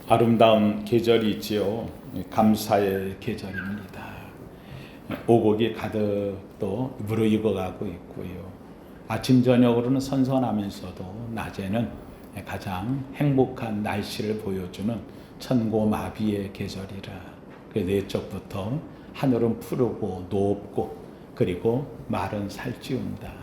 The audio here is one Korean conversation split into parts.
아름다운 계절이 있지요. 감사의 계절입니다. 오곡이 가득 또 무르익어가고 있고요. 아침 저녁으로는 선선하면서도 낮에는 가장 행복한 날씨를 보여주는 천고마비의 계절이라. 그 내적부터 하늘은 푸르고 높고 그리고 말은 살찌운다.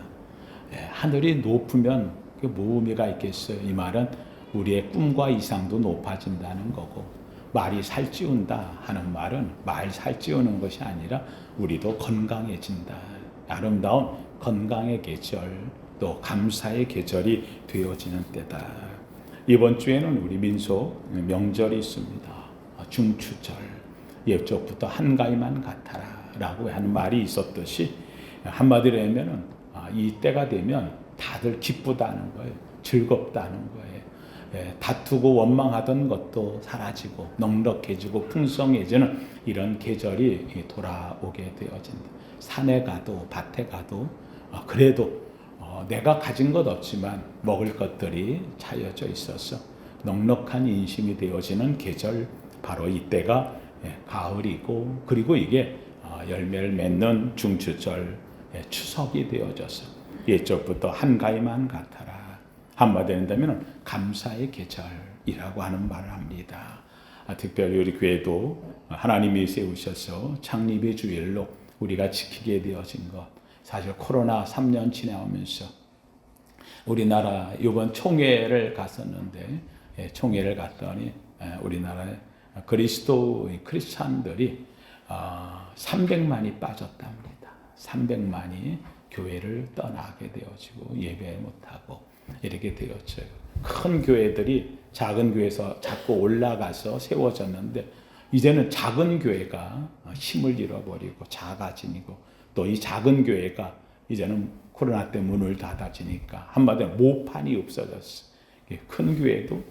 하늘이 높으면 그 뭐 의미가 있겠어요? 이 말은 우리의 꿈과 이상도 높아진다는 거고, 말이 살찌운다 하는 말은 말 살찌우는 것이 아니라 우리도 건강해진다. 아름다운 건강의 계절, 또 감사의 계절이 되어지는 때다. 이번 주에는 우리 민속 명절이 있습니다. 중추절, 옛적부터 한가위만 같아라 라고 하는 말이 있었듯이, 한마디로 하면은 이 때가 되면 다들 기쁘다는 거예요. 즐겁다는 거예요. 다투고 원망하던 것도 사라지고 넉넉해지고 풍성해지는 이런 계절이 돌아오게 되어진다. 산에 가도 밭에 가도 그래도 내가 가진 것 없지만 먹을 것들이 차려져 있어서 넉넉한 인심이 되어지는 계절, 바로 이때가 가을이고, 그리고 이게 열매를 맺는 중추절, 추석이 되어져서 옛적부터 한가위만 같아라. 한마디로 한다면 감사의 계절이라고 하는 말을 합니다. 특별히 우리 교회도 하나님이 세우셔서 창립의 주일로 우리가 지키게 되어진 것, 사실 코로나 3년 지나오면서 우리나라 이번 총회를 갔었는데, 총회를 갔더니 우리나라의 크리스찬들이 300만이 빠졌답니다. 300만이 교회를 떠나게 되어지고 예배 못하고 이렇게 되었죠. 큰 교회들이 작은 교회에서 자꾸 올라가서 세워졌는데, 이제는 작은 교회가 힘을 잃어버리고 작아지고, 또 이 작은 교회가 이제는 코로나 때 문을 닫아지니까 한마디로 모판이 없어졌어. 큰 교회도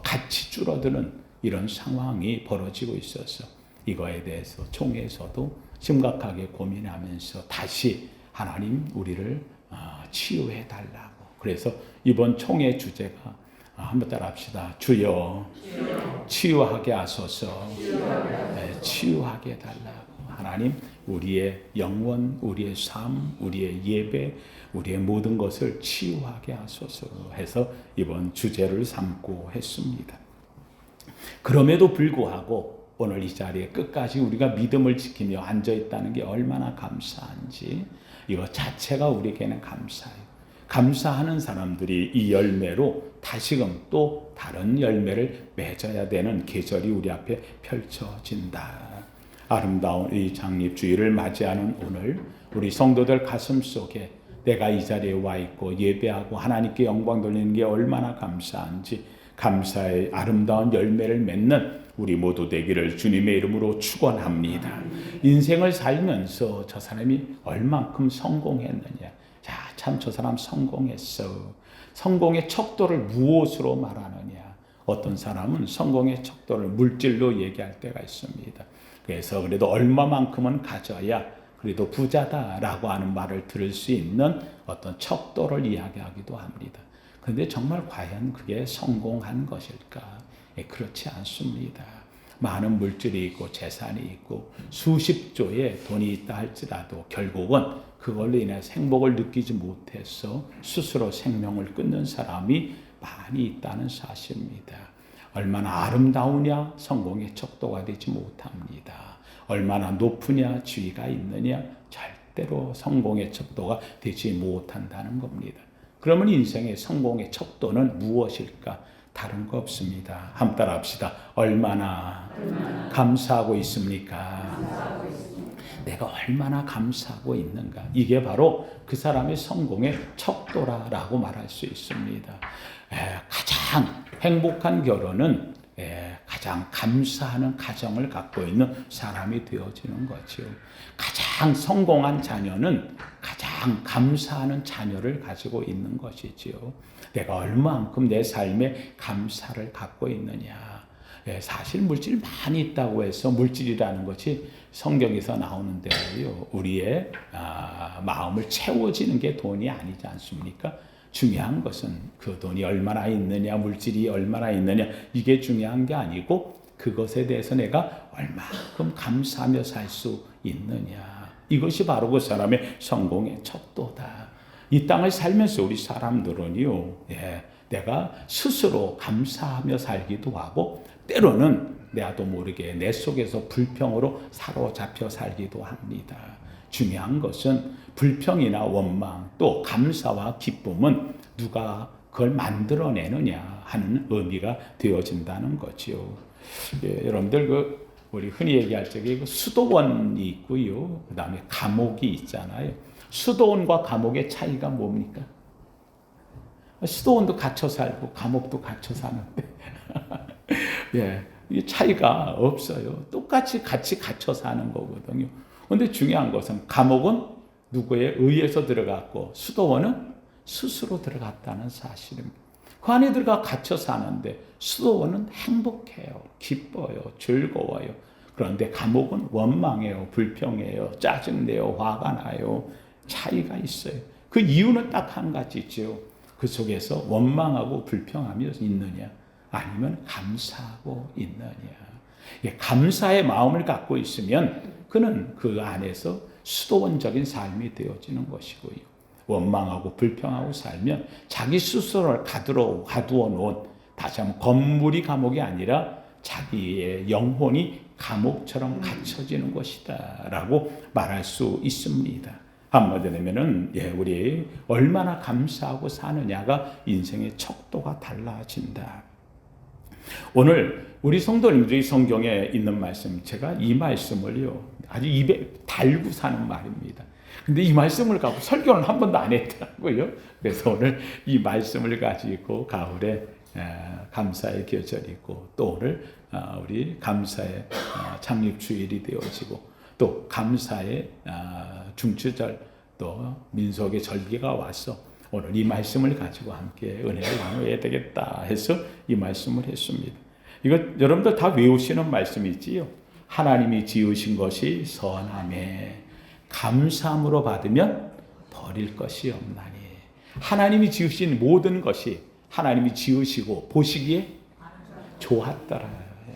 같이 줄어드는 이런 상황이 벌어지고 있어서 이거에 대해서 총회에서도 심각하게 고민하면서 다시 하나님 우리를 치유해 달라고. 그래서 이번 총회 주제가 한번 따라합시다. 주여, 치유하게 하소서. 치유하게 달라고. 하나님 우리의 영혼, 우리의 삶, 우리의 예배, 우리의 모든 것을 치유하게 하소서 해서 이번 주제를 삼고 했습니다. 그럼에도 불구하고 오늘 이 자리에 끝까지 우리가 믿음을 지키며 앉아있다는 게 얼마나 감사한지, 이거 자체가 우리에게는 감사해요. 감사하는 사람들이 이 열매로 다시금 또 다른 열매를 맺어야 되는 계절이 우리 앞에 펼쳐진다. 아름다운 이 장립주일을 맞이하는 오늘, 우리 성도들 가슴 속에 내가 이 자리에 와 있고 예배하고 하나님께 영광 돌리는 게 얼마나 감사한지, 감사의 아름다운 열매를 맺는 우리 모두 되기를 주님의 이름으로 축원합니다. 인생을 살면서 저 사람이 얼만큼 성공했느냐, 자, 참 저 사람 성공했어. 성공의 척도를 무엇으로 말하느냐. 어떤 사람은 성공의 척도를 물질로 얘기할 때가 있습니다. 그래서 그래도 얼마만큼은 가져야 그래도 부자다라고 하는 말을 들을 수 있는 어떤 척도를 이야기하기도 합니다. 그런데 정말 과연 그게 성공한 것일까? 그렇지 않습니다. 많은 물질이 있고 재산이 있고 수십조의 돈이 있다 할지라도 결국은 그걸로 인해서 행복을 느끼지 못해서 스스로 생명을 끊는 사람이 많이 있다는 사실입니다. 얼마나 아름다우냐 성공의 척도가 되지 못합니다. 얼마나 높으냐 지위가 있느냐 절대로 성공의 척도가 되지 못한다는 겁니다. 그러면 인생의 성공의 척도는 무엇일까? 다른 거 없습니다. 한번 따라합시다. 얼마나 감사하고 있습니까? 내가 얼마나 감사하고 있는가? 이게 바로 그 사람의 성공의 척도라고 말할 수 있습니다. 가장 행복한 결혼은 가장 감사하는 가정을 갖고 있는 사람이 되어지는 거죠. 가장 성공한 자녀는 가장 감사하는 자녀를 가지고 있는 것이지요. 내가 얼마만큼 내 삶에 감사를 갖고 있느냐. 사실 물질이 많이 있다고 해서 물질이라는 것이 성경에서 나오는데요. 우리의 마음을 채워지는 게 돈이 아니지 않습니까? 중요한 것은 그 돈이 얼마나 있느냐, 물질이 얼마나 있느냐, 이게 중요한 게 아니고 그것에 대해서 내가 얼마큼 감사하며 살 수 있느냐. 이것이 바로 그 사람의 성공의 척도다. 이 땅을 살면서 우리 사람들은요, 내가 스스로 감사하며 살기도 하고 때로는 나도 모르게 내 속에서 불평으로 사로잡혀 살기도 합니다. 중요한 것은 불평이나 원망 또 감사와 기쁨은 누가 그걸 만들어내느냐 하는 의미가 되어진다는 거죠. 여러분들 우리 흔히 얘기할 적에 수도원이 있고요, 그 다음에 감옥이 있잖아요. 수도원과 감옥의 차이가 뭡니까? 수도원도 갇혀 살고 감옥도 갇혀 사는데 이 차이가 없어요. 똑같이 같이 갇혀 사는 거거든요. 그런데 중요한 것은 감옥은 누구에 의해서 들어갔고 수도원은 스스로 들어갔다는 사실입니다. 그 안에 들어가 갇혀 사는데 수도원은 행복해요, 기뻐요, 즐거워요. 그런데 감옥은 원망해요, 불평해요, 짜증내요, 화가 나요. 차이가 있어요. 그 이유는 딱 한 가지죠. 그 속에서 원망하고 불평하며 있느냐, 아니면 감사하고 있느냐. 감사의 마음을 갖고 있으면 그는 그 안에서 수도원적인 삶이 되어지는 것이고요. 원망하고 불평하고 살면 자기 스스로를 가두어 놓은, 다시 한번 건물이 감옥이 아니라 자기의 영혼이 감옥처럼 갇혀지는 것이다 라고 말할 수 있습니다. 한마디로 하면은 우리 얼마나 감사하고 사느냐가 인생의 척도가 달라진다. 오늘 우리 성도님들이 성경에 있는 말씀, 제가 이 말씀을요 아주 입에 달고 사는 말입니다. 근데 이 말씀을 갖고 설교는 한 번도 안 했더라고요. 그래서 오늘 이 말씀을 가지고 가을에 감사의 계절이고 또 오늘 우리 감사의 창립주일이 되어지고 또 감사의 중추절 또 민속의 절기가 와서 오늘 이 말씀을 가지고 함께 은혜를 나눠야 되겠다 해서 이 말씀을 했습니다. 이거 여러분들 다 외우시는 말씀이지요. 하나님이 지으신 것이 선하매 감사함으로 받으면 버릴 것이 없나니. 하나님이 지으신 모든 것이 하나님이 지으시고 보시기에 좋았더라.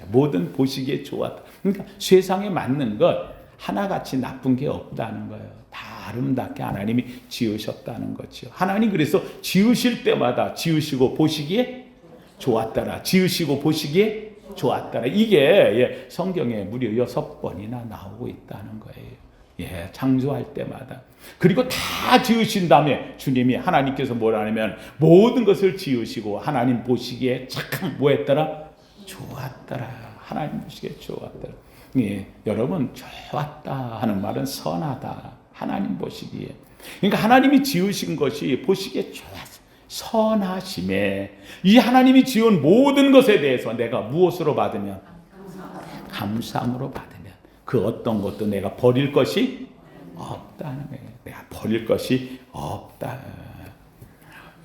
모든 보시기에 좋았다. 그러니까 세상에 맞는 것 하나같이 나쁜 게 없다는 거예요. 다 아름답게 하나님이 지으셨다는 거죠. 하나님 그래서 지으실 때마다 지으시고 보시기에 좋았더라. 지으시고 보시기에 좋았더라. 이게 성경에 무려 6번이나 나오고 있다는 거예요. 창조할 때마다. 그리고 다 지으신 다음에 주님이 하나님께서 뭐라 하냐면 모든 것을 지으시고 하나님 보시기에 참 뭐했더라? 좋았더라. 하나님 보시기에 좋았더라. 여러분 좋았다 하는 말은 선하다. 하나님 보시기에. 그러니까 하나님이 지으신 것이 보시기에 좋았어. 선하심에 이 하나님이 지은 모든 것에 대해서 내가 무엇으로 받으면? 감사함으로 받으면 그 어떤 것도 내가 버릴 것이 없다는 거예요. 내가 버릴 것이 없다.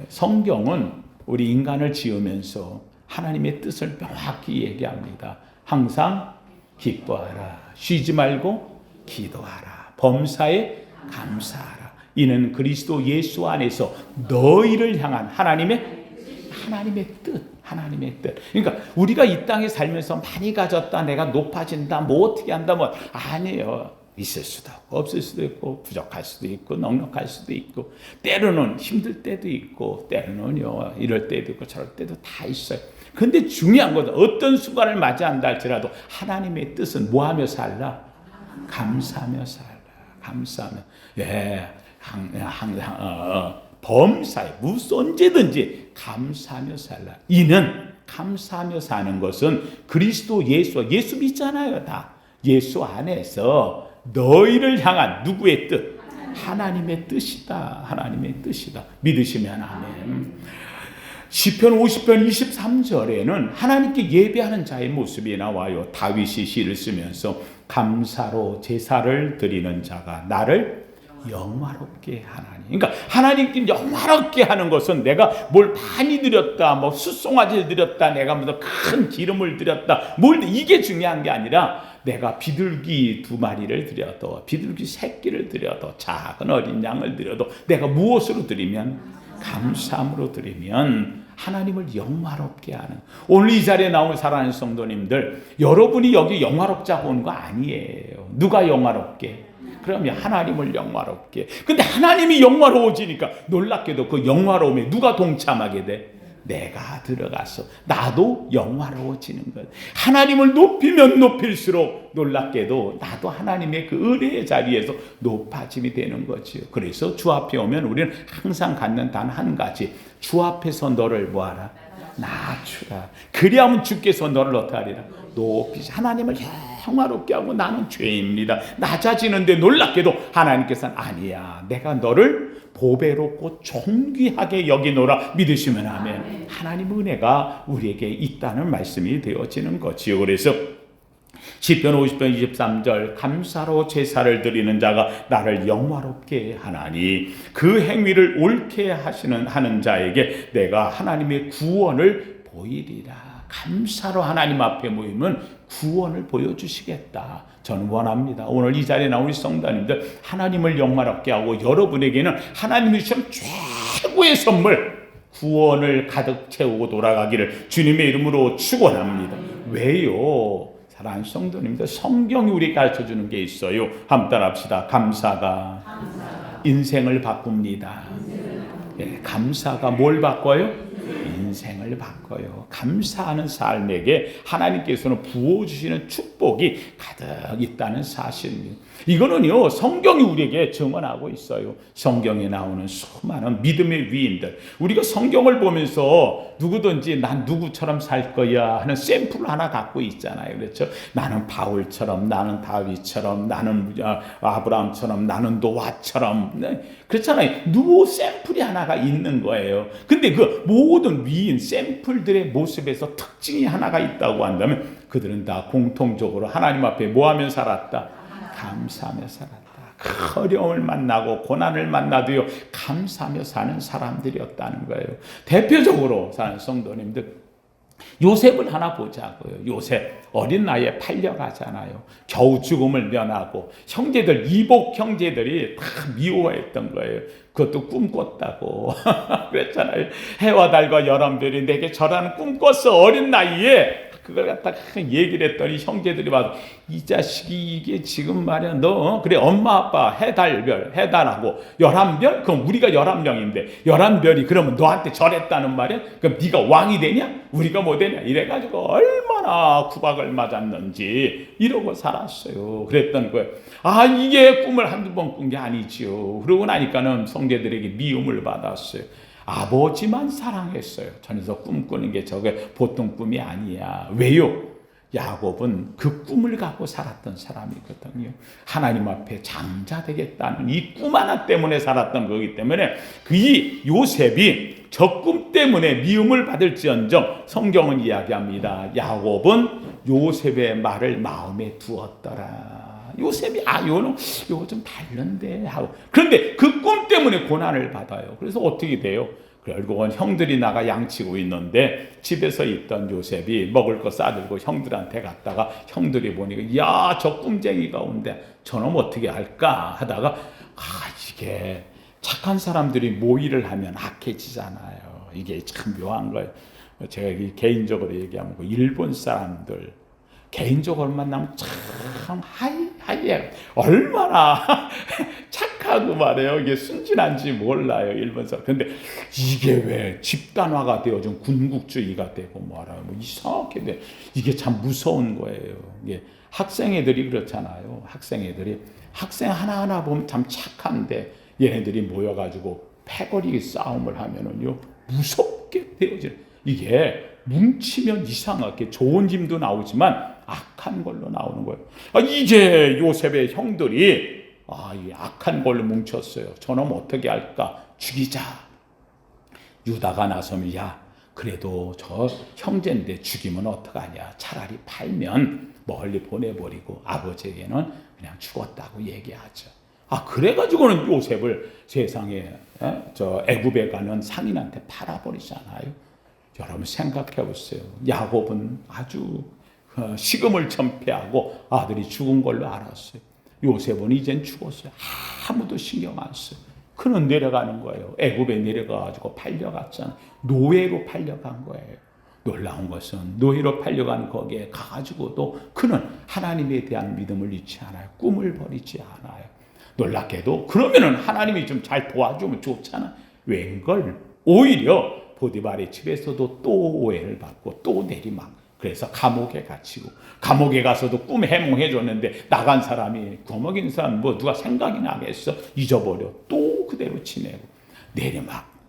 성경은 우리 인간을 지으면서 하나님의 뜻을 명확히 얘기합니다. 항상 기뻐하라. 쉬지 말고 기도하라. 범사에 감사하라. 이는 그리스도 예수 안에서 너희를 향한 하나님의 뜻. 하나님의 뜻. 그러니까 우리가 이 땅에 살면서 많이 가졌다, 내가 높아진다, 뭐 어떻게 한다, 뭐 아니에요. 있을 수도 없고 없을 수도 있고 부족할 수도 있고 넉넉할 수도 있고 때로는 힘들 때도 있고 때로는요 이럴 때도 있고 저럴 때도 다 있어요. 근데 중요한 것은 어떤 순간을 맞이한다 할지라도 하나님의 뜻은 뭐하며 살라? 감사하며 살라. 감사하며. 항상 범사에 무슨 언제든지 감사하며 살라. 이는 감사하며 사는 것은 그리스도 예수 믿잖아요. 다 예수 안에서 너희를 향한 누구의 뜻? 하나님의 뜻이다. 하나님의 뜻이다. 믿으시면 아멘. 시편 50편 23절에는 하나님께 예배하는 자의 모습이 나와요. 다윗이 시를 쓰면서 감사로 제사를 드리는 자가 나를 영화롭게 하나니. 그러니까 하나님께 영화롭게 하는 것은 내가 뭘 많이 드렸다, 뭐 숫송아지를 드렸다, 내가 무슨 큰 기름을 드렸다, 이게 중요한 게 아니라 내가 비둘기 2마리를 드려도 비둘기 새끼를 드려도 작은 어린 양을 드려도 내가 무엇으로 드리면 감사함으로 드리면 하나님을 영화롭게 하는, 오늘 이 자리에 나온 사랑하는 성도님들, 여러분이 여기 영화롭자고 온 거 아니에요. 누가 영화롭게? 그러면 하나님을 영화롭게. 근데 하나님이 영화로워지니까 놀랍게도 그 영화로움에 누가 동참하게 돼? 내가 들어가서 나도 영화로워지는 것. 하나님을 높이면 높일수록 놀랍게도 나도 하나님의 그 은혜의 자리에서 높아짐이 되는 거지요. 그래서 주 앞에 오면 우리는 항상 갖는 단 한 가지, 주 앞에서 너를 뭐하라? 낮추라. 그리하면 주께서 너를 어떻게 하리라? 높이시. 하나님을 영화롭게 하고 나는 죄입니다. 낮아지는데 놀랍게도 하나님께서는 아니야, 내가 너를 보배롭고 존귀하게 여기노라. 믿으시면 아멘. 하나님 은혜가 우리에게 있다는 말씀이 되어지는 거지요. 그래서 시편 50편 23절 감사로 제사를 드리는 자가 나를 영화롭게 하나니 그 행위를 옳게 하는 자에게 내가 하나님의 구원을 보이리라. 감사로 하나님 앞에 모이면 구원을 보여주시겠다. 저는 원합니다. 오늘 이 자리에 나온 우리 성도님들, 하나님을 영화롭게 하고 여러분에게는 하나님이 주신 최고의 선물, 구원을 가득 채우고 돌아가기를 주님의 이름으로 축원합니다. 왜요? 사랑하는 성도님들, 성경이 우리에게 가르쳐주는 게 있어요. 한번 따라합시다. 감사가 인생을 바꿉니다. 네, 감사가 뭘 바꿔요? 인생을 바꿔요. 감사하는 삶에게 하나님께서는 부어주시는 축복이 가득 있다는 사실입니다. 이거는요, 성경이 우리에게 증언하고 있어요. 성경에 나오는 수많은 믿음의 위인들, 우리가 성경을 보면서 누구든지 난 누구처럼 살 거야 하는 샘플을 하나 갖고 있잖아요. 그렇죠? 나는 바울처럼, 나는 다윗처럼, 나는 아브라함처럼, 나는 노아처럼. 네? 그렇잖아요. 누구 샘플이 하나가 있는 거예요. 근데 그 모든 위인 샘플들의 모습에서 특징이 하나가 있다고 한다면 그들은 다 공통적으로 하나님 앞에 뭐 하며 살았다? 감사하며 살았다. 그 어려움을 만나고 고난을 만나도요, 감사하며 사는 사람들이었다는 거예요. 대표적으로 사는 성도님들, 요셉을 하나 보자고요. 요셉 어린 나이에 팔려가잖아요. 겨우 죽음을 면하고 형제들, 이복 형제들이 다 미워했던 거예요. 그것도 꿈 꿨다고 그랬잖아요. 해와 달과 열한 별이 내게 절하는 꿈 꿨어. 어린 나이에 그걸 갖다가 얘기를 했더니 형제들이 와서 이 자식이 이게 지금 말이야, 너 그래 엄마 아빠 해달별 해달하고 11별? 그럼 우리가 11명인데 11별이 그러면 너한테 절했다는 말이야? 그럼 네가 왕이 되냐? 우리가 뭐 되냐? 이래가지고 얼마나 구박을 맞았는지 이러고 살았어요. 그랬던 거예요. 아, 이게 꿈을 한두 번 꾼 게 아니지요. 그러고 나니까는 형제들에게 미움을 받았어요. 아버지만 사랑했어요. 전에서 꿈꾸는 게 저게 보통 꿈이 아니야. 왜요? 야곱은 그 꿈을 갖고 살았던 사람이거든요. 하나님 앞에 장자 되겠다는 이 꿈 하나 때문에 살았던 거기 때문에 이 요셉이 저 꿈 때문에 미움을 받을지언정 성경은 이야기합니다. 야곱은 요셉의 말을 마음에 두었더라. 요셉이 요거 좀 다른데 하고, 그런데 그 꿈 때문에 고난을 받아요. 그래서 어떻게 돼요? 결국은 형들이 나가 양치고 있는데 집에서 있던 요셉이 먹을 거 싸들고 형들한테 갔다가 형들이 보니까 야, 저 꿈쟁이가 온대, 저놈 어떻게 할까 하다가 이게 착한 사람들이 모의를 하면 악해지잖아요. 이게 참 묘한 거예요. 제가 개인적으로 얘기하면 일본 사람들 개인적으로 만나면 참 하이해. 얼마나 착하고 말이에요. 이게 순진한지 몰라요, 일본 사람. 근데 이게 왜 집단화가 되어 좀 군국주의가 되고 말아요. 뭐 이상하게 돼. 이게 참 무서운 거예요. 이게 학생애들이 그렇잖아요. 학생 하나하나 보면 참 착한데 얘네들이 모여가지고 패거리 싸움을 하면은요, 무섭게 되어져요. 이게 뭉치면 이상하게 좋은 힘도 나오지만 악한 걸로 나오는 거예요. 이제 요셉의 형들이 이 악한 걸로 뭉쳤어요. 저놈 어떻게 할까? 죽이자. 유다가 나서면 야, 그래도 저 형제인데 죽이면 어떡하냐? 차라리 팔면 멀리 보내버리고 아버지에게는 그냥 죽었다고 얘기하죠. 그래가지고는 요셉을 세상에 저 애굽에 가는 상인한테 팔아버리잖아요. 여러분 생각해 보세요. 야곱은 아주 식음을 전폐하고 아들이 죽은 걸로 알았어요. 요셉은 이젠 죽었어요. 아무도 신경 안 써요. 그는 내려가는 거예요. 애굽에 내려가가지고 팔려갔잖아. 노예로 팔려간 거예요. 놀라운 것은 노예로 팔려간 거기에 가가지고도 그는 하나님에 대한 믿음을 잃지 않아요. 꿈을 버리지 않아요. 놀랍게도 그러면은 하나님이 좀 잘 도와주면 좋잖아. 웬걸 오히려 보디발의 집에서도 또 오해를 받고 또 내리막. 그래서 감옥에 갇히고 감옥에 가서도 꿈 해몽해 줬는데 나간 사람이 구멍인 사람 뭐 누가 생각이 나겠어? 잊어버려. 또 그대로 지내고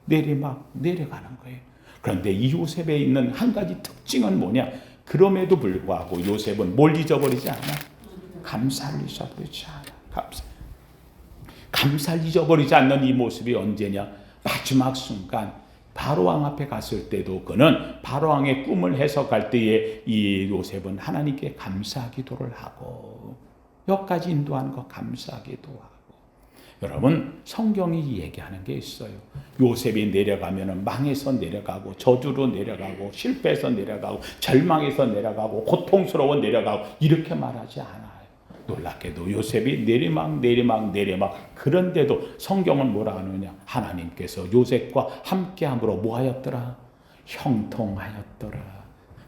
내리막 내려가는 거예요. 그런데 이 요셉에 있는 한 가지 특징은 뭐냐? 그럼에도 불구하고 요셉은 뭘 잊어버리지 않아? 감사를 잊어버리지 않아. 감사를 잊어버리지 않는 이 모습이 언제냐? 마지막 순간 바로왕 앞에 갔을 때도 그는 바로왕의 꿈을 해석할 때에 이 요셉은 하나님께 감사 기도를 하고 여기까지 인도하는 거 감사 기도하고. 여러분 성경이 얘기하는 게 있어요. 요셉이 내려가면은 망해서 내려가고 저주로 내려가고 실패해서 내려가고 절망해서 내려가고 고통스러워 내려가고 이렇게 말하지 않아요. 놀랍게도 요셉이 내리막 그런데도 성경은 뭐라 하느냐? 하나님께서 요셉과 함께함으로 뭐하였더라? 형통하였더라.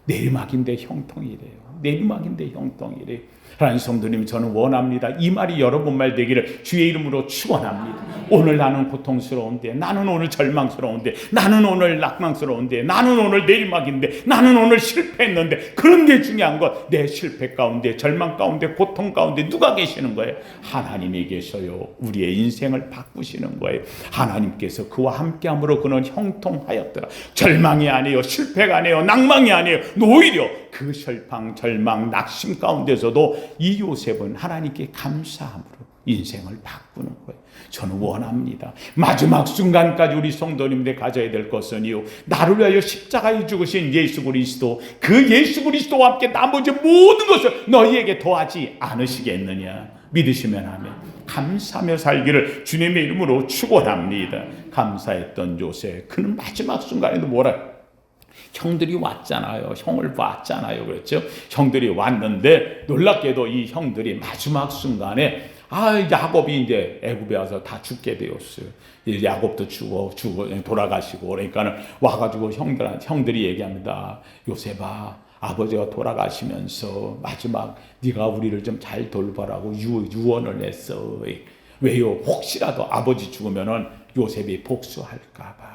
내리막인데 형통이래요. 내리막인데 형통이래요. 하나님 성도님, 저는 원합니다. 이 말이 여러분 말 되기를 주의 이름으로 축원합니다. 오늘 나는 고통스러운데, 나는 오늘 절망스러운데, 나는 오늘 낙망스러운데, 나는 오늘 내리막인데, 나는 오늘 실패했는데, 그런 게 중요한 것. 내 실패 가운데, 절망 가운데, 고통 가운데 누가 계시는 거예요? 하나님이 계셔요. 우리의 인생을 바꾸시는 거예요. 하나님께서 그와 함께함으로 그는 형통하였더라. 절망이 아니에요. 실패가 아니에요. 낭망이 아니에요. 오히려 그 절망, 낙심 가운데서도 이 요셉은 하나님께 감사함으로 인생을 바꾸는 거예요. 저는 원합니다. 마지막 순간까지 우리 성도님들 가져야 될 것은요, 나를 위하여 십자가에 죽으신 예수 그리스도, 그 예수 그리스도와 함께 나머지 모든 것을 너희에게 더하지 않으시겠느냐. 믿으시면 하면 감사하며 살기를 주님의 이름으로 축원합니다. 감사했던 요셉, 그는 마지막 순간에도 뭐라? 형들이 왔잖아요. 형을 봤잖아요. 그렇죠? 형들이 왔는데 놀랍게도 이 형들이 마지막 순간에 야곱이 이제 애굽에 와서 다 죽게 되었어요. 야곱도 죽어 돌아가시고 그러니까는 와가지고 형들이 얘기합니다. 요셉아, 아버지가 돌아가시면서 마지막 네가 우리를 좀 잘 돌보라고 유언을 했어. 왜요? 혹시라도 아버지 죽으면은 요셉이 복수할까봐.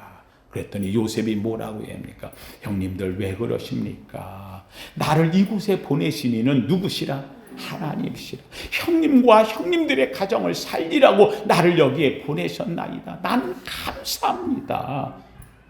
그랬더니 요셉이 뭐라고 합니까? 형님들 왜 그러십니까? 나를 이곳에 보내신 이는 누구시라? 하나님이시라. 형님과 형님들의 가정을 살리라고 나를 여기에 보내셨나이다. 나는 감사합니다.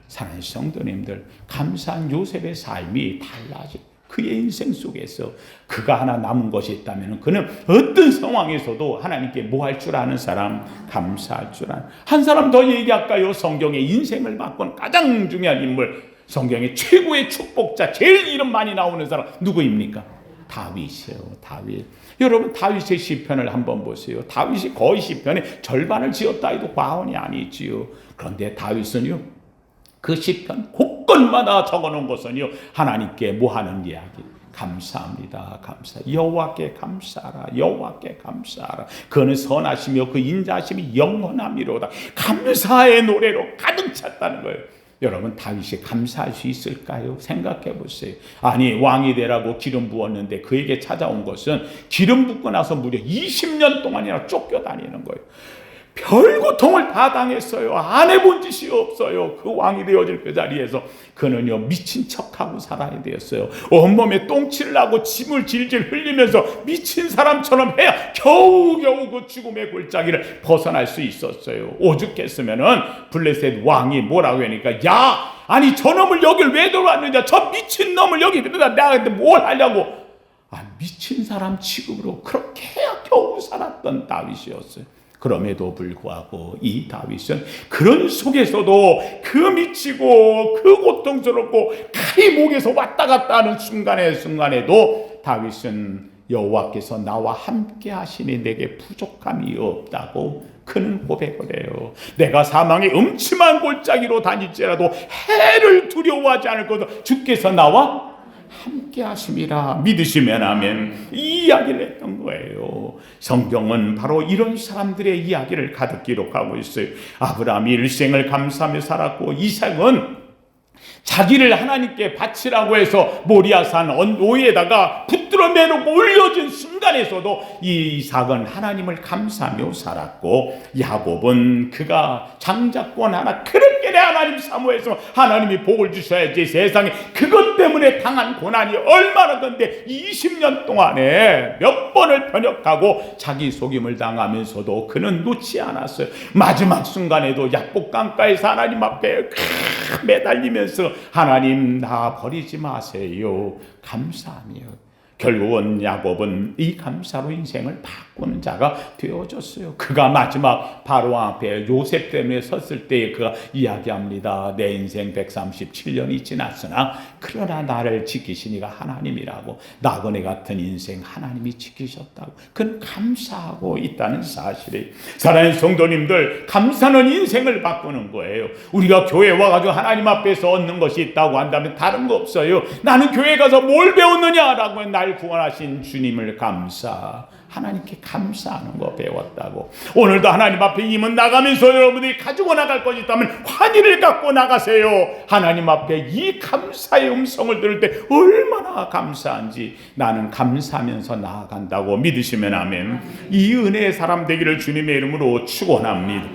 사랑하는 성도님들, 감사한 요셉의 삶이 달라져. 그의 인생 속에서 그가 하나 남은 것이 있다면 그는 어떤 상황에서도 하나님께 뭐 할 줄 아는 사람, 감사할 줄 아는. 한 사람 더 얘기할까요? 성경의 인생을 바꾼 가장 중요한 인물, 성경의 최고의 축복자, 제일 이름 많이 나오는 사람 누구입니까? 다윗이에요. 다윗. 여러분 다윗의 시편을 한번 보세요. 다윗이 거의 시편의 절반을 지었다 해도 과언이 아니지요. 그런데 다윗은요, 그 시편 곳곳마다 적어놓은 것은요, 하나님께 뭐 하는 이야기? 감사합니다. 감사. 여호와께 감사하라. 여호와께 감사하라. 그는 선하시며 그 인자하심이 영원함이로다. 감사의 노래로 가득 찼다는 거예요. 여러분 다윗이 감사할 수 있을까요? 생각해 보세요. 아니 왕이 되라고 기름 부었는데 그에게 찾아온 것은 기름 붓고 나서 무려 20년 동안이나 쫓겨다니는 거예요. 별 고통을 다 당했어요. 안 해본 짓이 없어요. 그 왕이 되어질 그 자리에서 그는요 미친 척하고 살아야 되었어요. 온몸에 똥칠을 하고 침을 질질 흘리면서 미친 사람처럼 해야 겨우겨우 그 죽음의 골짜기를 벗어날 수 있었어요. 오죽했으면은 블레셋 왕이 뭐라고 하니까, 야, 아니 저놈을 여길 왜 들어왔느냐, 저 미친 놈을 여기 들여다 내가 근데 뭘 하려고. 미친 사람 취급으로 그렇게 해야 겨우 살았던 다윗이었어요. 그럼에도 불구하고 이 다윗은 그런 속에서도 그 미치고 그 고통스럽고 칼이 목에서 왔다 갔다 하는 순간에도 다윗은 여호와께서 나와 함께 하시니 내게 부족함이 없다고 그는 고백을 해요. 내가 사망의 음침한 골짜기로 다닐지라도 해를 두려워하지 않을 것을 주께서 나와 함께 하심이라 믿으시면 아멘. 이 이야기를 했던 거예요. 성경은 바로 이런 사람들의 이야기를 가득 기록하고 있어요. 아브라함이 일생을 감사하며 살았고, 이삭은 자기를 하나님께 바치라고 해서 모리아산 언로에다가 붙들어 매놓고 올려준 순간에서도 이 이삭은 하나님을 감사하며 살았고, 야곱은 그가 장자권 하나 그렇게 내 하나님 사모해서 하나님이 복을 주셔야지 세상에 그것 때문에 당한 고난이 얼마나 건데 20년 동안에 몇 번을 변역하고 자기 속임을 당하면서도 그는 놓지 않았어요. 마지막 순간에도 약복강가에서 하나님 앞에 매달리면서 하나님 나 버리지 마세요 감사하며, 결국은 야곱은 이 감사로 인생을 바꾸는 자가 되어졌어요. 그가 마지막 바로 앞에 요셉 때문에 섰을 때 그가 이야기합니다. 내 인생 137년이 지났으나 그러나 나를 지키시니가 하나님이라고. 나그네 같은 인생 하나님이 지키셨다고 그는 감사하고 있다는 사실이에요. 사랑하는 성도님들, 감사는 인생을 바꾸는 거예요. 우리가 교회 와가지고 하나님 앞에서 얻는 것이 있다고 한다면 다른 거 없어요. 나는 교회 가서 뭘 배웠느냐라고 날 구원하신 주님을 하나님께 감사하는 거 배웠다고. 오늘도 하나님 앞에 임은 나가면서 여러분들이 가지고 나갈 것이 있다면 환희를 갖고 나가세요. 하나님 앞에 이 감사의 음성을 들을 때 얼마나 감사한지 나는 감사하면서 나아간다고 믿으시면 아멘. 이 은혜의 사람 되기를 주님의 이름으로 축원합니다.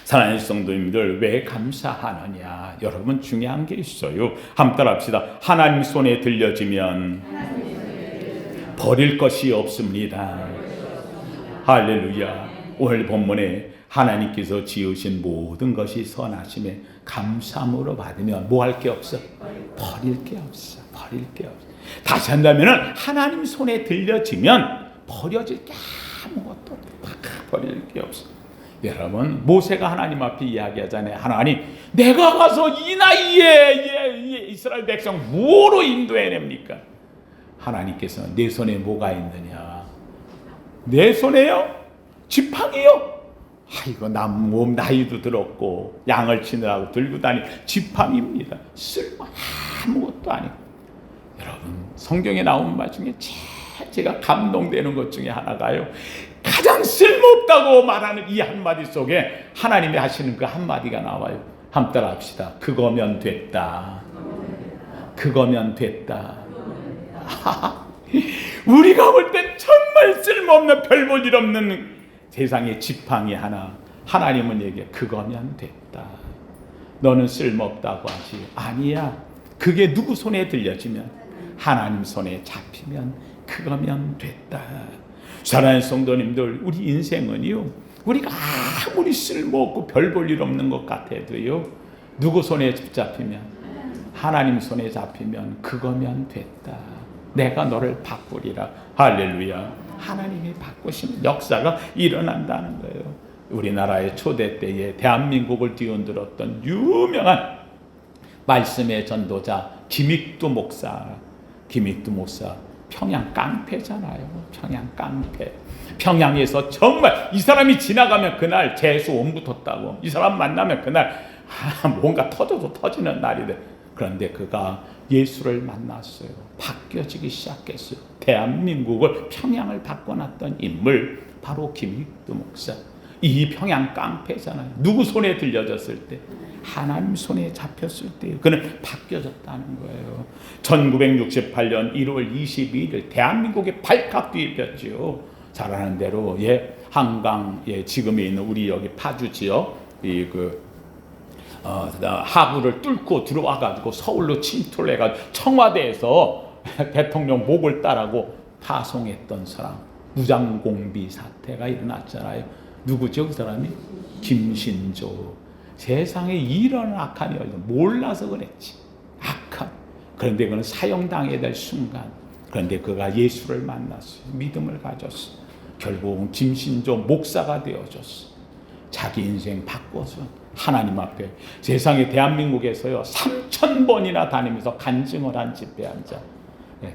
사랑하는 성도님들, 왜 감사하느냐? 여러분 중요한 게 있어요. 한번 따라합시다. 하나님 손에 들려지면 버릴 것이 없습니다. 할렐루야. 오늘 본문에 하나님께서 지으신 모든 것이 선하심에 감사함으로 받으면 뭐 할 게 없어? 버릴 게 없어. 버릴 게 없어. 다시 한다면 하나님 손에 들려지면 버려질 게 아무것도 없어. 버릴 게 없어. 여러분, 모세가 하나님 앞에 이야기하잖아요. 하나님, 내가 가서 이 나이에 이스라엘 백성 뭐로 인도해냅니까? 하나님께서 내 손에 뭐가 있느냐? 내 손에요? 지팡이요? 아이고, 몸 나이도 들었고 양을 치느라고 들고 다닐 지팡이입니다. 쓸모 아무것도 아니고. 여러분, 성경에 나온 말 중에 제가 감동되는 것 중에 하나가요, 가장 쓸모없다고 말하는 이 한마디 속에 하나님이 하시는 그 한마디가 나와요. 한번 따라 합시다. 그거면 됐다. 그거면 됐다. 우리가 볼 땐 정말 쓸모없는 별 볼 일 없는 세상에 지팡이 하나, 하나님은 얘기해. 그거면 됐다. 너는 쓸모없다고 하지. 아니야. 그게 누구 손에 들려지면, 하나님 손에 잡히면 그거면 됐다. 사랑하는 성도님들, 우리 인생은요, 우리가 아무리 쓸모없고 별 볼 일 없는 것 같아도요, 누구 손에 잡히면, 하나님 손에 잡히면 그거면 됐다. 내가 너를 바꾸리라. 할렐루야. 하나님이 바꾸시는 역사가 일어난다는 거예요. 우리나라의 초대 때에 대한민국을 뒤흔들었던 유명한 말씀의 전도자 김익두 목사. 평양 깡패잖아요. 평양 깡패. 평양에서 정말 이 사람이 지나가면 그날 재수 온 붙었다고. 이 사람 만나면 그날 뭔가 터져도 터지는 날이 돼. 그런데 그가 예수를 만났어요. 바뀌어지기 시작했어요. 대한민국을, 평양을 바꿔놨던 인물, 바로 김익두 목사. 이 평양 깡패잖아요. 누구 손에 들려졌을 때? 하나님 손에 잡혔을 때 그는 바뀌어졌다는 거예요. 1968년 1월 22일 대한민국에 발칵 뒤집혔지요. 잘 아는 대로 한강 지금에 있는 우리 여기 파주 지역 하구를 뚫고 들어와가지고 서울로 침투를 해가지고 청와대에서 대통령 목을 따라고 파송했던 사람, 무장공비 사태가 일어났잖아요. 누구죠? 그 사람이? 김신조. 세상에 이런 악한 여자 몰라서 그랬지. 악한. 그런데 그는 사형당해야 될 순간, 그런데 그가 예수를 만났어요. 믿음을 가졌어. 결국은 김신조 목사가 되어졌어. 자기 인생 바꿔서 하나님 앞에, 세상에 대한민국에서요 3,000번이나 다니면서 간증을 한 집회한 자,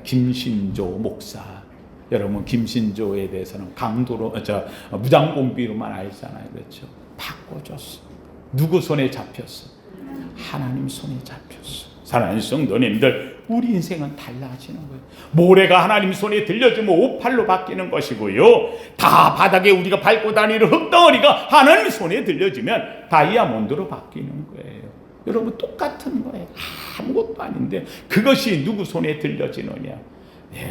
김신조 목사. 여러분, 김신조에 대해서는 강도로 무장공비로만 알잖아요. 그렇죠? 바꿔줬어. 누구 손에 잡혔어? 하나님 손에 잡혔어. 사랑하는 성도님들, 우리 인생은 달라지는 거예요. 모래가 하나님 손에 들려주면 오팔로 바뀌는 것이고요. 다 바닥에 우리가 밟고 다니는 흙덩어리가 하나님 손에 들려주면 다이아몬드로 바뀌는 거예요. 여러분 똑같은 거예요. 아무것도 아닌데 그것이 누구 손에 들려지느냐.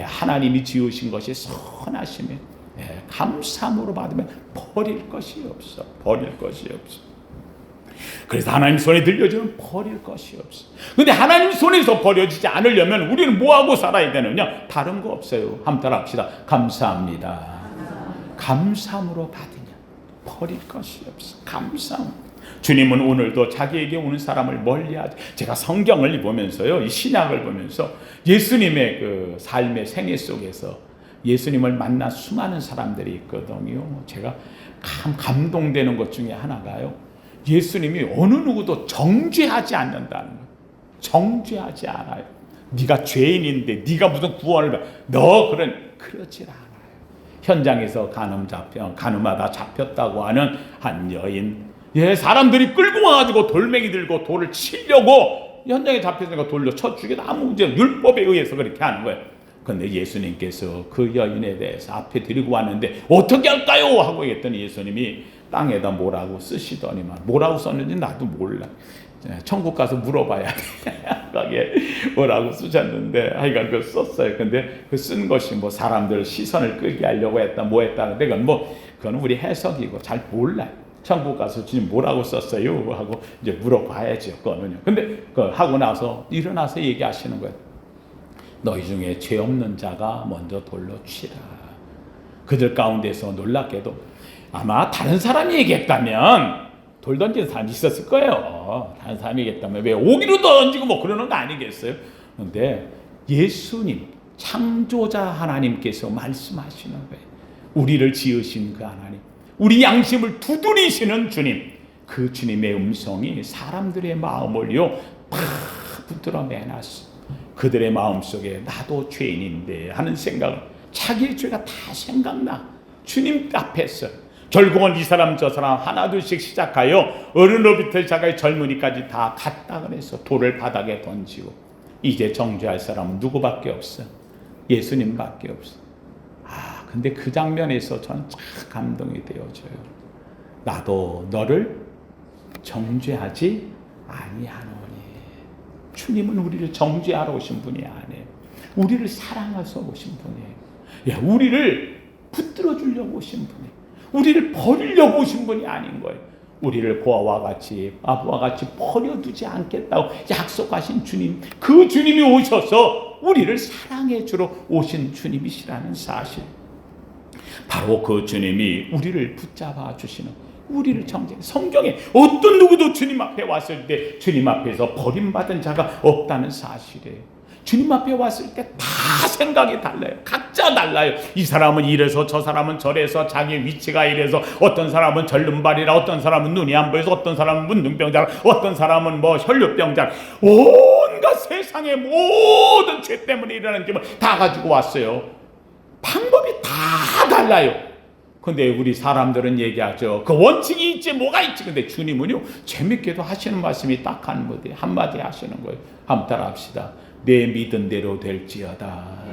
하나님이 지으신 것이 선하심에 감사함으로 받으면 버릴 것이 없어. 버릴 것이 없어. 그래서 하나님 손에 들려주면 버릴 것이 없어. 근데 하나님 손에서 버려지지 않으려면 우리는 뭐하고 살아야 되느냐? 다른 거 없어요. 한번 따라합시다. 감사합니다. 감사함으로 받으냐? 버릴 것이 없어. 감사함. 주님은 오늘도 자기에게 오는 사람을 멀리하지. 제가 성경을 보면서요, 이 신약을 보면서 예수님의 그 삶의 생애 속에서 예수님을 만난 수많은 사람들이 있거든요. 제가 감동되는 것 중에 하나가요, 예수님이 어느 누구도 정죄하지 않는다는 거예요. 정죄하지 않아요. 네가 죄인인데 네가 무슨 구원을 받아. 너 그러지 않아요. 현장에서 간음하다 잡혔다고 하는 한 여인, 사람들이 끌고 와가지고 돌멩이 들고 돌을 치려고 현장에 잡혔으니까 돌로 쳐 죽이다. 아무 문제 율법에 의해서 그렇게 하는 거예요. 그런데 예수님께서 그 여인에 대해서 앞에 데리고 왔는데 어떻게 할까요? 하고 했더니 예수님이 땅에다 뭐라고 쓰시더니만, 뭐라고 썼는지 나도 몰라. 천국 가서 물어봐야 돼. 거기에 뭐라고 쓰셨는데 하여간 그걸 썼어요. 근데 그 쓴 것이 뭐 사람들 시선을 끄게 하려고 했다 뭐 했다는데 그건 우리 해석이고 잘 몰라요. 천국 가서 주님 뭐라고 썼어요? 하고 이제 물어봐야죠. 그거는요. 근데 하고 나서 일어나서 얘기하시는 거예요. 너희 중에 죄 없는 자가 먼저 돌로 치라. 그들 가운데서 놀랍게도 아마 다른 사람이 얘기했다면 돌 던지는 사람이 있었을 거예요. 다른 사람이 얘기했다면 왜 오기로 던지고 뭐 그러는 거 아니겠어요? 그런데 예수님 창조자 하나님께서 말씀하시는 거예요. 우리를 지으신 그 하나님, 우리 양심을 두드리시는 주님, 그 주님의 음성이 사람들의 마음을요 팍 붙들어 매놨어. 그들의 마음속에 나도 죄인인데 하는 생각을, 자기의 죄가 다 생각나. 주님 앞에서 결국은 이 사람 저 사람 하나둘씩 시작하여 어른으로부터 자기의 젊은이까지 다 갔다 그래서 돌을 바닥에 던지고, 이제 정죄할 사람은 누구밖에 없어? 예수님밖에 없어. 근데 그 장면에서 저는 참 감동이 되어져요. 나도 너를 정죄하지 아니하노니. 주님은 우리를 정죄하러 오신 분이 아니에요. 우리를 사랑해서 오신 분이에요. 우리를 붙들어 주려고 오신 분이에요. 우리를 버리려고 오신 분이 아닌 거예요. 우리를 아부와 같이 버려두지 않겠다고 약속하신 주님, 그 주님이 오셔서 우리를 사랑해 주러 오신 주님이시라는 사실, 바로 그 주님이 우리를 붙잡아 주시는, 우리를 정죄해. 성경에 어떤 누구도 주님 앞에 왔을 때 주님 앞에서 버림받은 자가 없다는 사실이에요. 주님 앞에 왔을 때 다 생각이 달라요. 각자 달라요. 이 사람은 이래서 저 사람은 저래서 자기 위치가 이래서, 어떤 사람은 절름발이라, 어떤 사람은 눈이 안 보여서, 어떤 사람은 문둥병자라, 어떤 사람은 뭐 혈류병자라, 온갖 세상의 모든 죄 때문에 일어나는 죄를 다 가지고 왔어요. 방법이 다 달라요. 근데 우리 사람들은 얘기하죠. 그 원칙이 있지 뭐가 있지. 근데 주님은요 재밌게도 하시는 말씀이 딱 한마디 하시는 거예요. 한번 따라합시다. 내 믿은 대로 될지어다.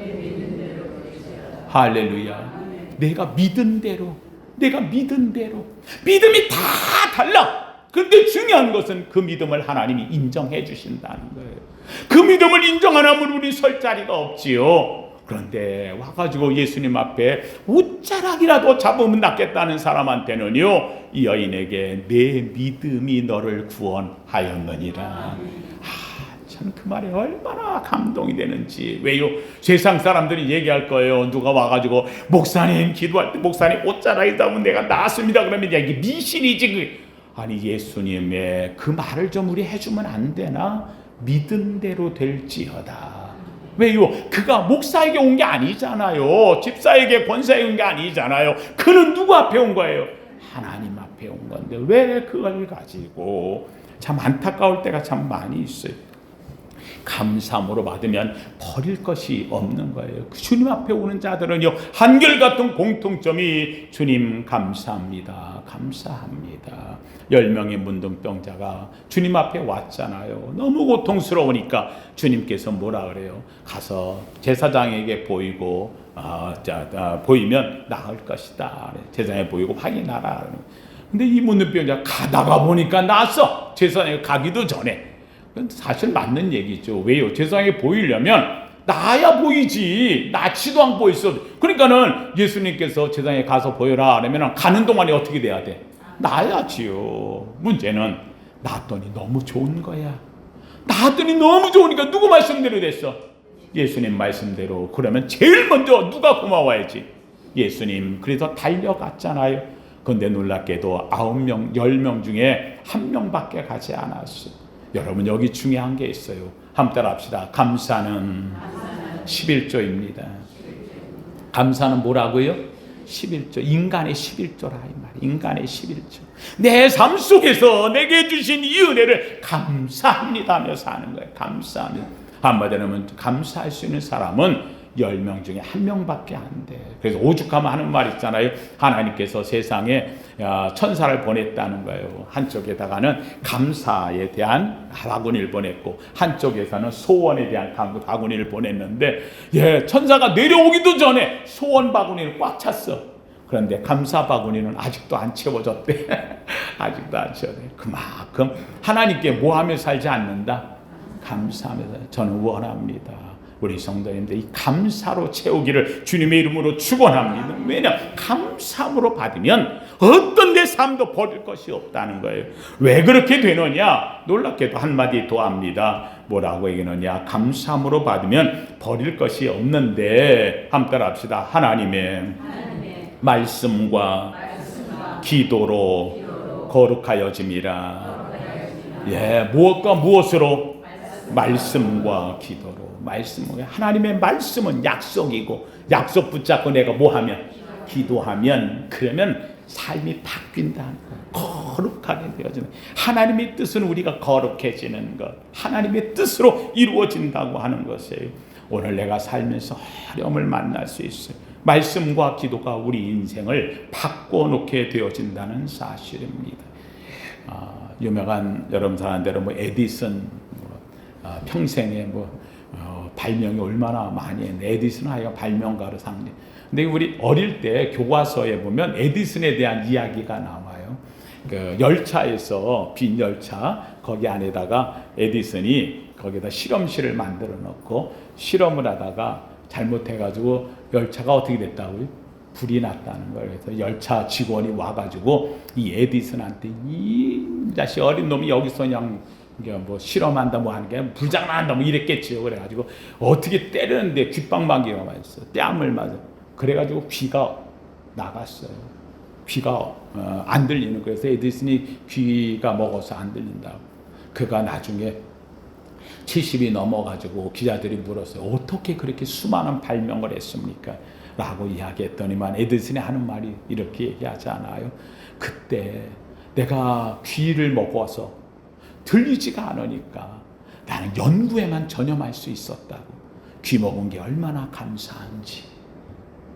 할렐루야. 내가 믿은 대로. 믿음이 다 달라. 그런데 중요한 것은 그 믿음을 하나님이 인정해 주신다는 거예요. 그 믿음을 인정 안 하면 우리 설 자리가 없지요. 그런데 와가지고 예수님 앞에 옷자락이라도 잡으면 낫겠다는 사람한테는요, 이 여인에게 내 믿음이 너를 구원하였느니라. 참 그 말이 얼마나 감동이 되는지. 왜요? 세상 사람들이 얘기할 거예요. 누가 와가지고 목사님 기도할 때 목사님 옷자락이 잡으면 내가 나았습니다 그러면 이게 미신이지. 아니 예수님의 그 말을 좀 우리 해주면 안 되나? 믿은 대로 될지어다. 왜요? 그가 목사에게 온 게 아니잖아요. 집사에게 권사에게 온 게 아니잖아요. 그는 누구 앞에 온 거예요? 하나님 앞에 온 건데 왜 그걸 가지고. 참 안타까울 때가 참 많이 있어요. 감사함으로 받으면 버릴 것이 없는 거예요. 주님 앞에 오는 자들은요, 한결같은 공통점이 주님 감사합니다. 감사합니다. 10명의 문둥병자가 주님 앞에 왔잖아요. 너무 고통스러우니까 주님께서 뭐라 그래요? 가서 제사장에게 보이고 보이면 나을 것이다. 제사장에 보이고 확인하라. 근데 이 문둥병자 가다가 보니까 나았어. 제사장에 가기도 전에. 사실 맞는 얘기죠. 왜요? 제사장에 보이려면 나야 보이지. 낫지도 않고 있어. 그러니까는 예수님께서 제사장에 가서 보여라 하면 가는 동안에 어떻게 돼야 돼? 나야지요. 문제는 낫더니 너무 좋은 거야. 낫더니 너무 좋으니까 누구 말씀대로 됐어? 예수님 말씀대로. 그러면 제일 먼저 누가 고마워야지? 예수님. 그래서 달려갔잖아요. 그런데 놀랍게도 9명, 10명 중에 1명밖에 가지 않았어요. 여러분, 여기 중요한 게 있어요. 한번 따라합시다. 감사는 11조입니다. 감사는 뭐라고요? 11조. 인간의 11조라 이 말이에요. 인간의 11조. 내 삶 속에서 내게 주신 이 은혜를 감사합니다 하며 사는 거예요. 감사합니다. 한마디로 하면 감사할 수 있는 사람은 10명 중에 1명밖에 안 돼. 그래서 오죽하면 하는 말 있잖아요. 하나님께서 세상에 천사를 보냈다는 거예요. 한쪽에다가는 감사에 대한 바구니를 보냈고 한쪽에서는 소원에 대한 바구니를 보냈는데 천사가 내려오기도 전에 소원 바구니를 꽉 찼어. 그런데 감사 바구니는 아직도 안 채워졌대. 아직도 안 채워졌대. 그만큼 하나님께 뭐하며 살지 않는다? 감사하면서. 저는 원합니다. 우리 성도님들 이 감사로 채우기를 주님의 이름으로 축원합니다. 왜냐? 감사함으로 받으면 어떤 내 삶도 버릴 것이 없다는 거예요. 왜 그렇게 되느냐? 놀랍게도 한마디 더 합니다. 뭐라고 얘기하느냐? 감사함으로 받으면 버릴 것이 없는데 한번 따라합시다. 하나님의 말씀과 기도로 거룩하여짐이라. 무엇과 무엇으로? 말씀과 기도로. 말씀. 하나님의 말씀은 약속이고 약속 붙잡고 내가 뭐하면? 기도하면 그러면 삶이 바뀐다는 거예요. 거룩하게 되어지는. 하나님의 뜻은 우리가 거룩해지는 것. 하나님의 뜻으로 이루어진다고 하는 것이에요. 오늘 내가 살면서 어려움을 만날 수 있어요. 말씀과 기도가 우리 인생을 바꿔놓게 되어진다는 사실입니다. 유명한 여러분 잘 아는 대로 에디슨 평생에 발명이 얼마나 많이 했는데 에디슨은 하여간 발명가로 상대. 근데 우리 어릴 때 교과서에 보면 에디슨에 대한 이야기가 나와요. 그 열차에서 빈 열차 거기 안에다가 에디슨이 거기다 실험실을 만들어 놓고 실험을 하다가 잘못해가지고 열차가 어떻게 됐다고요? 불이 났다는 거예요. 그래서 열차 직원이 와가지고 이 에디슨한테 이 자식 어린 놈이 여기서 그냥 실험한다 하는 게 불장난한다 이랬겠지요. 그래가지고 어떻게 때리는데 귓방망이가 맞았어. 뺨을 맞아. 그래가지고 귀가 나갔어요. 귀가 안 들리는. 그래서 에디슨이 귀가 먹어서 안 들린다고. 그가 나중에 70이 넘어가지고 기자들이 물었어요. 어떻게 그렇게 수많은 발명을 했습니까? 라고 이야기했더니만 에디슨이 하는 말이 이렇게 얘기하지 않아요? 그때 내가 귀를 먹어서 들리지가 않으니까 나는 연구에만 전념할 수 있었다고. 귀 먹은 게 얼마나 감사한지.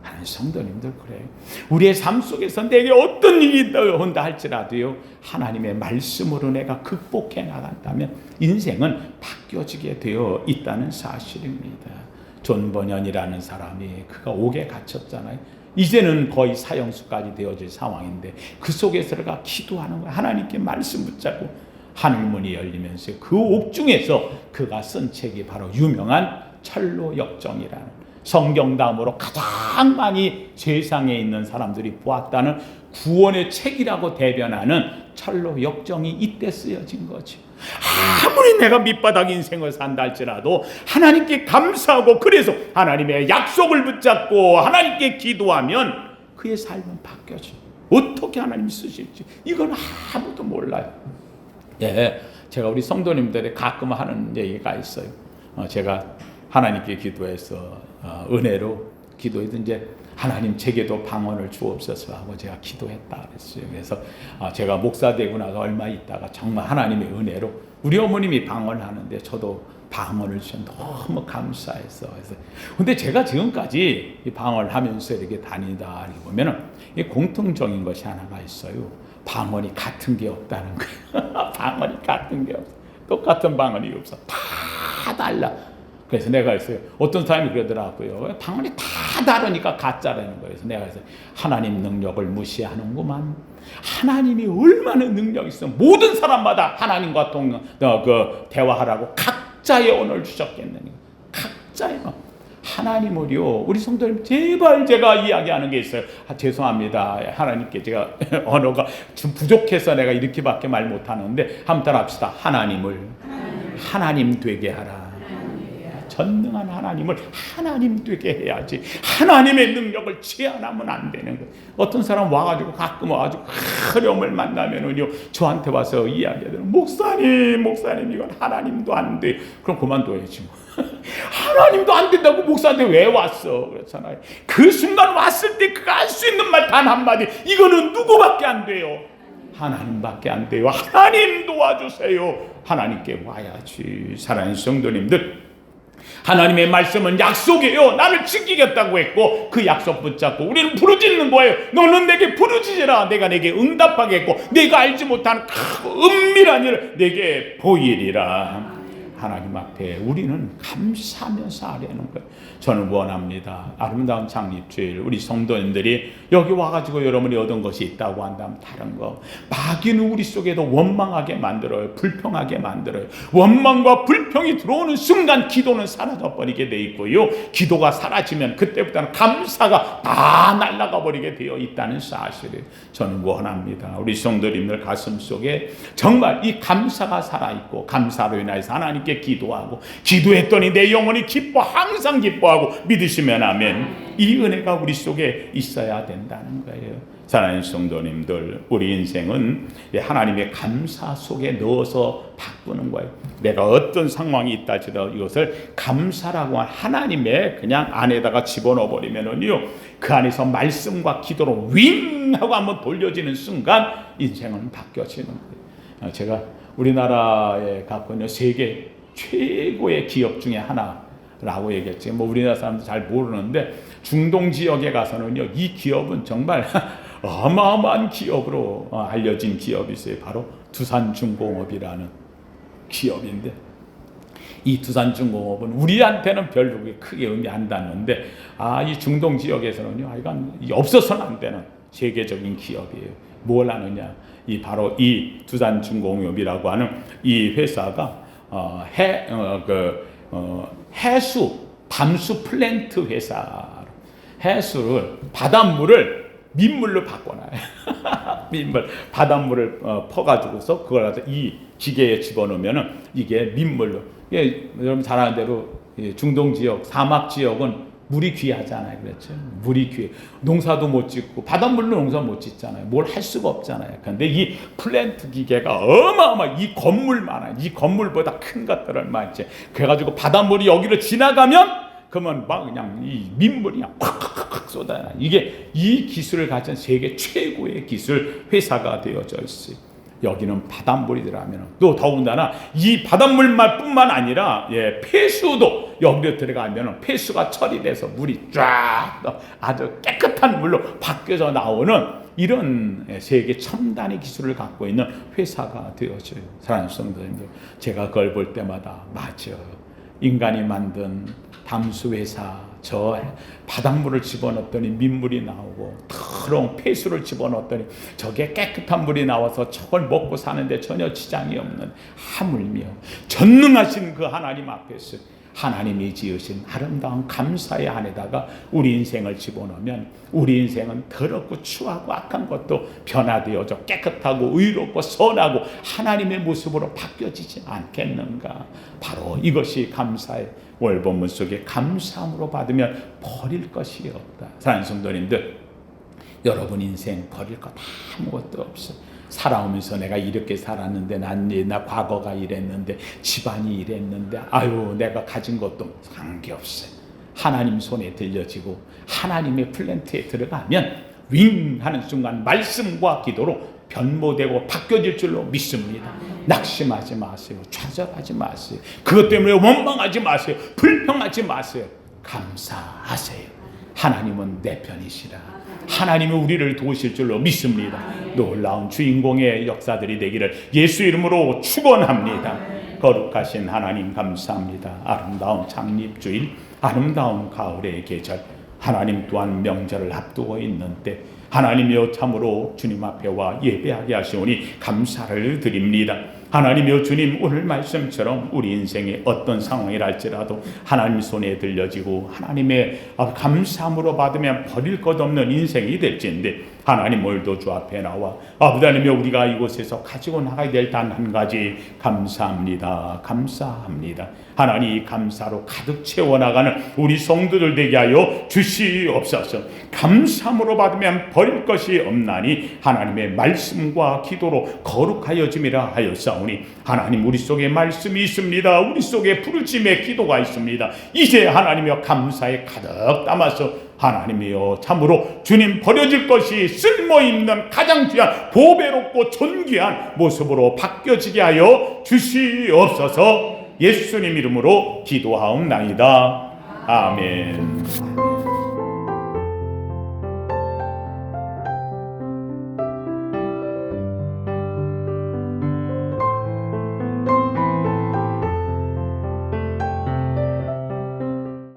하는 성도님들 그래요. 우리의 삶 속에서 내게 어떤 일이 온다 할지라도요, 하나님의 말씀으로 내가 극복해 나간다면 인생은 바뀌어지게 되어 있다는 사실입니다. 존 버년이라는 사람이 그가 옥에 갇혔잖아요. 이제는 거의 사형수까지 되어질 상황인데 그 속에서 그가 기도하는 거예요. 하나님께 말씀 붙잡고 하늘문이 열리면서 그 옥중에서 그가 쓴 책이 바로 유명한 철로 역정이라는, 성경 다음으로 가장 많이 세상에 있는 사람들이 보았다는 구원의 책이라고 대변하는 철로 역정이 이때 쓰여진 거죠. 아무리 내가 밑바닥 인생을 산다 할지라도 하나님께 감사하고 그래서 하나님의 약속을 붙잡고 하나님께 기도하면 그의 삶은 바뀌어져. 어떻게 하나님이 쓰실지 이건 아무도 몰라요. 제가 우리 성도님들이 가끔 하는 얘기가 있어요. 제가 하나님께 기도해서 은혜로 기도해서 이제 하나님 제게도 방언을 주옵소서 하고 제가 기도했다 그랬어요. 그래서 제가 목사 되고 나서 얼마 있다가 정말 하나님의 은혜로 우리 어머님이 방언을 하는데 저도 방언을 주셔 너무 감사해서. 그래서 근데 제가 지금까지 이 방언을 하면서 이렇게 다니다 보면은 이 공통적인 것이 하나가 있어요. 방언이 같은 게 없다는 거예요. 방언이 같은 게 없어. 똑같은 방언이 없어. 다 달라. 그래서 내가 했어요. 어떤 사람이 그러더라고요. 방언이 다 다르니까 가짜라는 거예요. 그래서 내가 했어요. 하나님 능력을 무시하는구만. 하나님이 얼마나 능력 있어. 모든 사람마다 하나님과 대화하라고 각자의 언어를 주셨겠느냐. 각자의 언어. 하나님을요. 우리 성도님 제발 제가 이야기하는 게 있어요. 죄송합니다. 하나님께 제가 언어가 좀 부족해서 내가 이렇게밖에 말 못하는데 한번 따라합시다. 하나님을 하나님 되게 하라. 전능한 하나님을 하나님 되게 해야지. 하나님의 능력을 제한하면 안 되는 거예요. 어떤 사람 와가지고 가끔 와가지고 어려움을 만나면은요 저한테 와서 이야기하더라고요. 목사님 이건 하나님도 안 돼. 그럼 그만둬야지 뭐. 하나님도 안 된다고 목사한테 왜 왔어? 그렇잖아요. 그 순간 왔을 때 그가 할 수 있는 말 단 한마디. 이거는 누구밖에 안 돼요. 하나님밖에 안 돼요. 하나님 도와주세요. 하나님께 와야지. 사랑하는 성도님들, 하나님의 말씀은 약속이에요. 나를 지키겠다고 했고 그 약속 붙잡고 우리는 부르짖는 거예요. 너는 내게 부르짖으라. 내가 내게 응답하겠고 내가 알지 못하는 은밀한 일을 내게 보이리라. 하나님 앞에 우리는 감사하면서 하려는 거예요. 저는 원합니다. 아름다운 창립주일 우리 성도님들이 여기 와가지고 여러분이 얻은 것이 있다고 한다면 다른 거. 마귀는 우리 속에도 원망하게 만들어요. 불평하게 만들어요. 원망과 불평이 들어오는 순간 기도는 사라져버리게 돼 있고요. 기도가 사라지면 그때부터는 감사가 다 날아가 버리게 되어 있다는 사실을 저는 원합니다. 우리 성도님들 가슴 속에 정말 이 감사가 살아있고 감사로 인해서 하나님께 기도하고 기도했더니 내 영혼이 기뻐 항상 기뻐하고 믿으시면 아멘. 이 은혜가 우리 속에 있어야 된다는 거예요. 사랑하는 성도님들, 우리 인생은 하나님의 감사 속에 넣어서 바꾸는 거예요. 내가 어떤 상황이 있다 하더라도 이것을 감사라고 한 하나님의 그냥 안에다가 집어넣어 버리면은요 그 안에서 말씀과 기도로 윙 하고 한번 돌려지는 순간 인생은 바뀌어지는 거예요. 제가 우리나라에 갖고 있는 세계 최고의 기업 중에 하나라고 얘기했지. 뭐 우리나라 사람들 잘 모르는데 중동 지역에 가서는요 이 기업은 정말 어마어마한 기업으로 알려진 기업이 있어요. 바로 두산중공업이라는 기업인데 이 두산중공업은 우리한테는 별로 크게 의미 안 닿는데 이 중동 지역에서는요 이건 없어서는 안 되는 세계적인 기업이에요. 뭘 하느냐? 바로 이 두산중공업이라고 하는 이 회사가 해수 담수 플랜트 회사. 해수를 바닷물을 민물로 바꿔놔요. 민물 바닷물을 퍼가지고서 그걸 갖다 이 기계에 집어넣으면은 이게 민물로. 여러분 잘 아는 대로 중동 지역 사막 지역은 물이 귀하잖아요. 그렇죠? 물이 귀해. 농사도 못 짓고 바닷물로 농사 못 짓잖아요. 뭘 할 수가 없잖아요. 그런데 이 플랜트 기계가 이 건물만한 이 건물보다 큰 것들을 많지. 그래가지고 바닷물이 여기로 지나가면 그러면 막 그냥 이 민물이 그냥 콱콱콱 쏟아나. 이게 이 기술을 가진 세계 최고의 기술 회사가 되어져 있어요. 여기는 바닷물이 들어가면 또 더군다나 이 바닷물뿐만 아니라 폐수도 여기로 들어가면 폐수가 처리돼서 물이 쫙 아주 깨끗한 물로 바뀌어서 나오는 이런 세계 첨단의 기술을 갖고 있는 회사가 되어져요. 사랑하는 성도님들, 제가 그걸 볼 때마다 맞아요. 인간이 만든 담수회사, 저 바닷물을 집어넣었더니 민물이 나오고 더러운 폐수를 집어넣었더니 저게 깨끗한 물이 나와서 저걸 먹고 사는데 전혀 지장이 없는, 하물며 전능하신 그 하나님 앞에서 하나님이 지으신 아름다운 감사의 안에다가 우리 인생을 집어넣으면 우리 인생은 더럽고 추하고 악한 것도 변화되어져 깨끗하고 의롭고 선하고 하나님의 모습으로 바뀌어지지 않겠는가. 바로 이것이 감사의 월본문 속에 감사함으로 받으면 버릴 것이 없다. 사랑하는 성도님들, 여러분 인생 버릴 것 아무것도 없어요. 살아오면서 내가 이렇게 살았는데 나 과거가 이랬는데 집안이 이랬는데 내가 가진 것도 관계없어요. 하나님 손에 들려지고 하나님의 플랜트에 들어가면 윙 하는 순간 말씀과 기도로 변모되고 바뀌어질 줄로 믿습니다. 낙심하지 마세요. 좌절하지 마세요. 그것 때문에 원망하지 마세요. 불평하지 마세요. 감사하세요. 하나님은 내 편이시라. 하나님은 우리를 도우실 줄로 믿습니다. 놀라운 주인공의 역사들이 되기를 예수 이름으로 축원합니다. 거룩하신 하나님 감사합니다. 아름다운 창립주일, 아름다운 가을의 계절, 하나님 또한 명절을 앞두고 있는 때 하나님이여 참으로 주님 앞에 와 예배하게 하시오니 감사를 드립니다. 하나님이여 주님, 오늘 말씀처럼 우리 인생의 어떤 상황이랄지라도 하나님 손에 들려지고 하나님의 감사함으로 받으면 버릴 것 없는 인생이 될지인데 하나님 오늘도 주 앞에 나와 아버지 하나님이여 우리가 이곳에서 가지고 나가야 될 단 한 가지 감사합니다. 감사합니다. 하나님 감사로 가득 채워나가는 우리 성도들 되게 하여 주시옵소서. 감사함으로 받으면 버릴 것이 없나니 하나님의 말씀과 기도로 거룩하여짐이라 하였사오니 하나님 우리 속에 말씀이 있습니다. 우리 속에 부르심의 기도가 있습니다. 이제 하나님이여 감사에 가득 담아서 하나님이여 참으로 주님 버려질 것이 쓸모있는 가장 귀한 보배롭고 존귀한 모습으로 바뀌어지게 하여 주시옵소서. 예수님 이름으로 기도하옵나이다. 아멘.